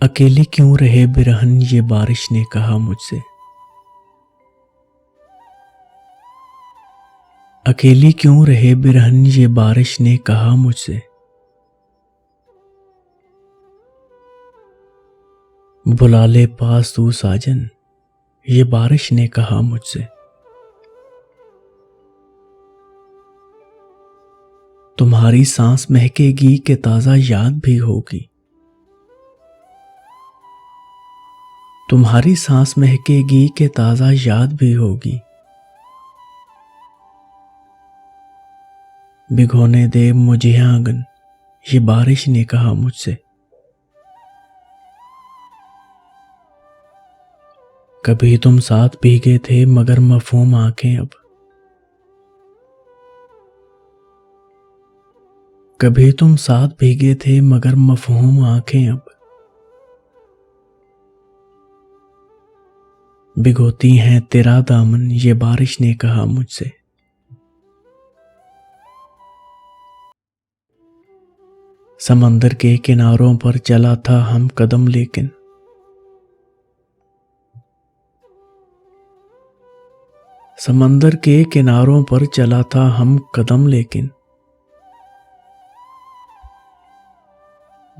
अकेली क्यों रहे बिरहन ये बारिश ने कहा मुझसे। अकेली क्यों रहे बिरहन ये बारिश ने कहा मुझसे। बुला ले पास तू साजन ये बारिश ने कहा मुझसे। तुम्हारी सांस महकेगी कि ताजा याद भी होगी। तुम्हारी सांस महकेगी कि ताजा याद भी होगी। भिगोने दे मुझे आंगन ये बारिश ने कहा मुझसे। कभी तुम साथ भीगे थे मगर मफहूम आंखें अब। कभी तुम साथ भीगे थे मगर मफहूम आंखें अब। भिगोती हैं तेरा दामन ये बारिश ने कहा मुझसे। समंदर के किनारों पर चला था हम कदम लेकिन। समंदर के किनारों पर चला था हम कदम लेकिन।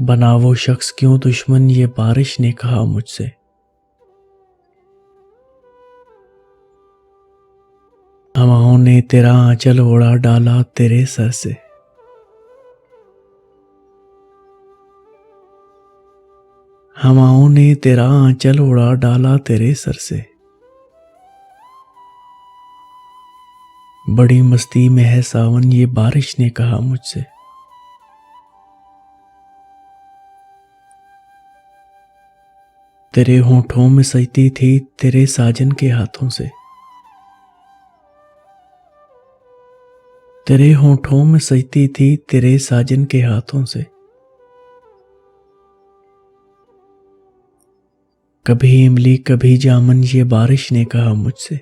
बना वो शख्स क्यों दुश्मन ये बारिश ने कहा मुझसे। हवाओं ने तेरा आंचल ओढ़ा डाला तेरे सर से। हवाओं ने तेरा आंचल उड़ा डाला तेरे सर से। बड़ी मस्ती में है सावन ये बारिश ने कहा मुझसे। तेरे होठों में सजती थी तेरे साजन के हाथों से। तेरे होठों में सजती थी तेरे साजन के हाथों से। कभी इमली कभी जामन ये बारिश ने कहा मुझसे।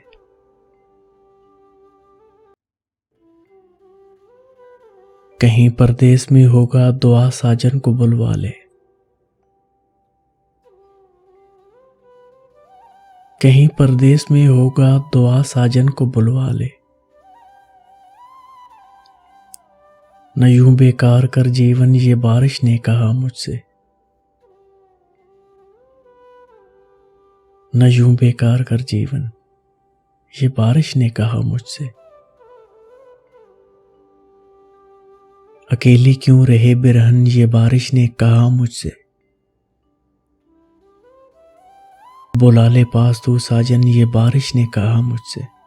कहीं परदेस में होगा दुआ साजन को बुलवा ले। कहीं परदेस में होगा दुआ साजन को बुलवा ले। न यूं बेकार कर जीवन ये बारिश ने कहा मुझसे। न यूं बेकार कर जीवन ये बारिश ने कहा मुझसे। अकेली क्यों रहे बिरहन ये बारिश ने कहा मुझसे। बुला ले पास तू साजन ये बारिश ने कहा मुझसे।